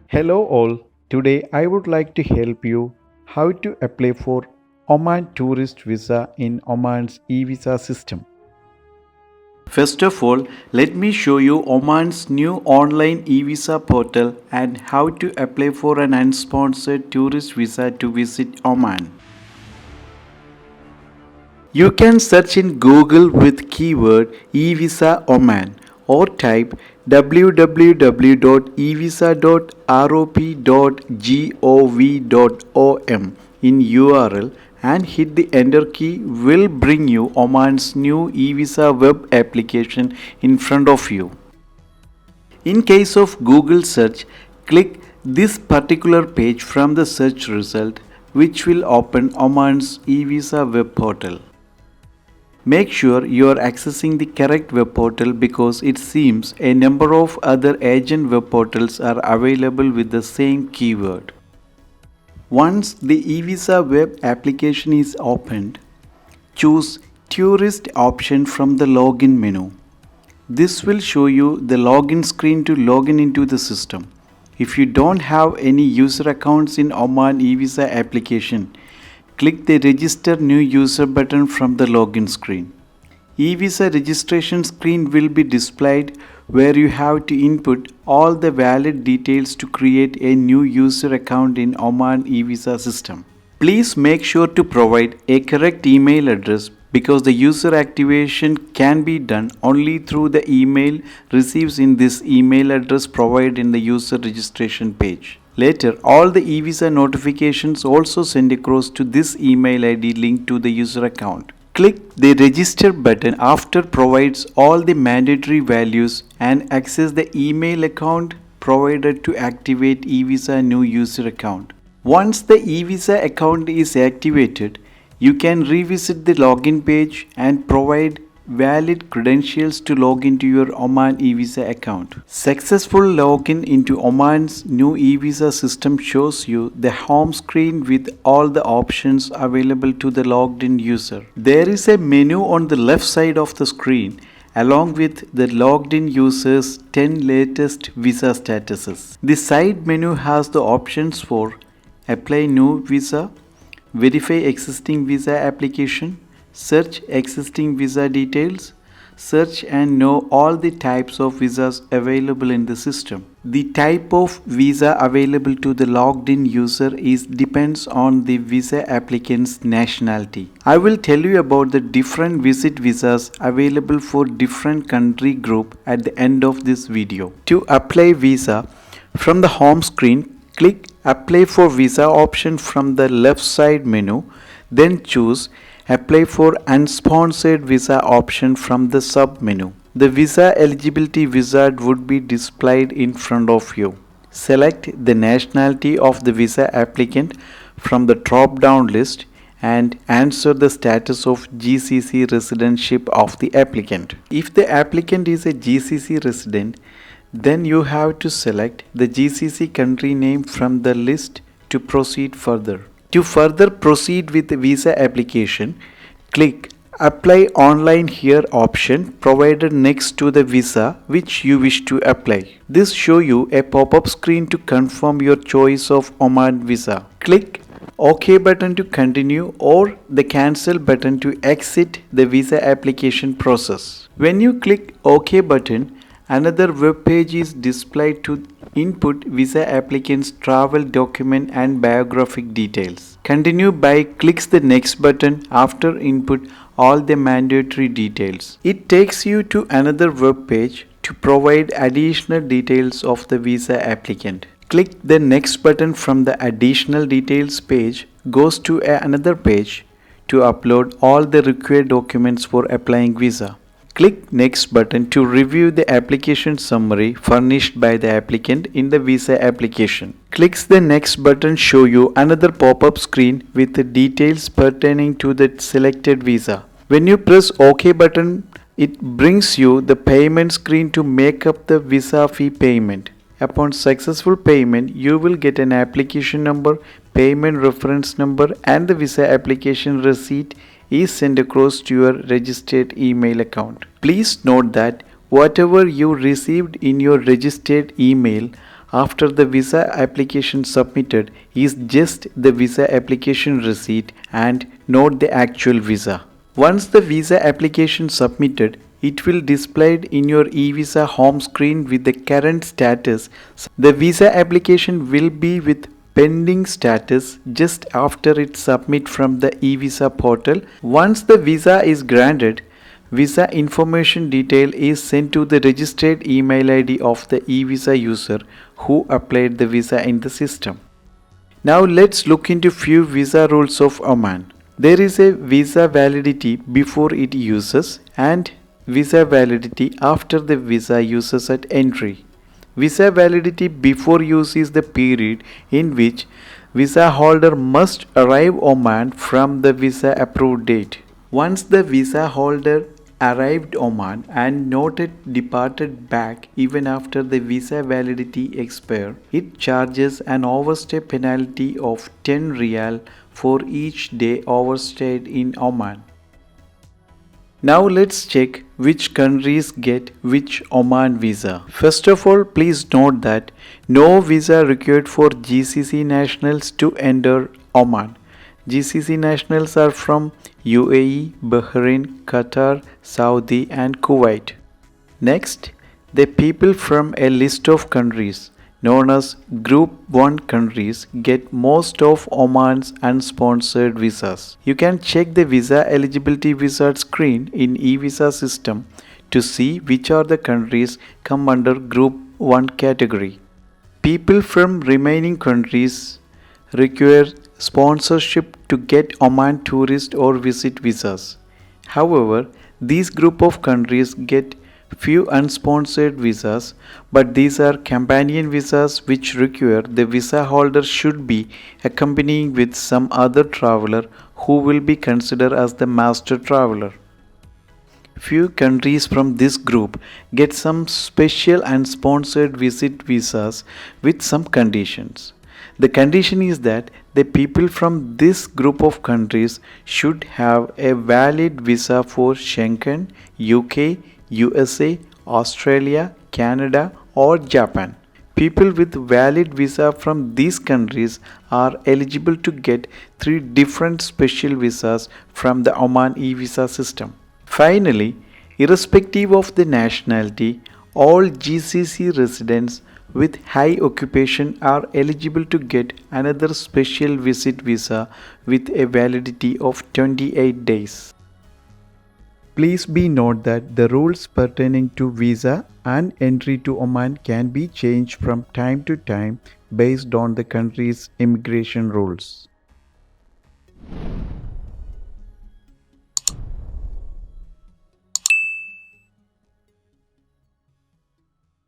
Hello all. Today I would like to help you how to apply for Oman tourist visa in Oman's e-visa system. First of all, let me show you Oman's new online e-visa portal and how to apply for an unsponsored tourist visa to visit Oman. You can search in Google with keyword e-visa Oman or type www.evisa.rop.gov.om in URL and hit the enter key will bring you Oman's new e-visa web application in front of you. In case of Google search, click this particular page from the search result which will open Oman's e-visa web portal. Make sure you are accessing the correct web portal because it seems a number of other agent web portals are available with the same keyword. Once the e-visa web application is opened, choose Tourist option from the login menu. This will show you the login screen to login into the system. If you don't have any user accounts in Oman e-visa application, click the register new user button from the login screen. E-visa registration screen will be displayed where you have to input all the valid details to create a new user account in Oman e-visa system. Please make sure to provide a correct email address because the user activation can be done only through the email received in this email address provided in the user registration page. Later, all the e-visa notifications also send across to this email ID linked to the user account. Click the register button after provides all the mandatory values and access the email account provided to activate e-visa new user account. Once the e-visa account is activated, you can revisit the login page and provide valid credentials to log into your Oman e-visa account. Successful login into Oman's new e-visa system shows you the home screen with all the options available to the logged in user. There is a menu on the left side of the screen along with the logged in users 10 latest visa statuses. The side menu has the options for apply new visa, verify existing visa application, search existing visa details, search and know all the types of visas available in the system. The type of visa available to the logged in user depends on the visa applicant's nationality. I will tell you about the different visit visas available for different country group at the end of this video. To apply visa, from the home screen, click Apply for Visa option from the left side menu, then choose Apply for Unsponsored Visa option from the sub menu. The visa eligibility wizard would be displayed in front of you. Select the nationality of the visa applicant from the drop down list and answer the status of GCC residentship of the applicant. If the applicant is a GCC resident, then you have to select the GCC country name from the list to proceed further. To further proceed with the visa application, click Apply Online Here option provided next to the visa which you wish to apply. This shows you a pop-up screen to confirm your choice of Oman visa. Click OK button to continue or the cancel button to exit the visa application process. When you click OK button, another web page is displayed to input visa applicant's travel document and biographic details. Continue by clicks the next button after input all the mandatory details. It takes you to another web page to provide additional details of the visa applicant. Click the next button from the additional details page goes to another page to upload all the required documents for applying visa. Click Next button to review the application summary furnished by the applicant in the visa application. Clicks the Next button show you another pop-up screen with the details pertaining to the selected visa. When you press OK button, it brings you the payment screen to make up the visa fee payment. Upon successful payment, you will get an application number, payment reference number and the visa application receipt is sent across to your registered email account. Please note that whatever you received in your registered email after the visa application submitted is just the visa application receipt and not the actual visa. Once the visa application submitted, it will displayed in your e-visa home screen with the current status. The visa application will be with pending status just after it submit from the e-visa portal. Once the visa is granted, visa information detail is sent to the registered email ID of the e-visa user who applied the visa in the system. Now let's look into few visa rules of Oman. There is a visa validity before it uses and visa validity after the visa uses at entry. Visa validity before use is the period in which visa holder must arrive Oman from the visa approved date. Once the visa holder arrived Oman and not yet departed back even after the visa validity expire, it charges an overstay penalty of 10 Riyal for each day overstayed in Oman. Now let's check which countries get which Oman visa. First of all, please note that no visa required for GCC nationals to enter Oman. GCC nationals are from UAE, Bahrain, Qatar, Saudi and Kuwait. Next, the people from a list of countries known as Group 1 countries get most of Oman's unsponsored visas. You can check the visa eligibility wizard screen in e-visa system to see which are the countries come under Group 1 category. People from remaining countries require sponsorship to get Oman tourist or visit visas. However, these group of countries get few unsponsored visas, but these are companion visas which require the visa holder should be accompanying with some other traveler who will be considered as the master traveler. Few countries from this group get some special unsponsored visit visas with some conditions. The condition is that the people from this group of countries should have a valid visa for Schengen, UK, USA, Australia, Canada or Japan. People with valid visa from these countries are eligible to get 3 different special visas from the Oman e-visa system. Finally, irrespective of the nationality, all GCC residents with high occupation are eligible to get another special visit visa with a validity of 28 days. Please be note that the rules pertaining to visa and entry to Oman can be changed from time to time based on the country's immigration rules.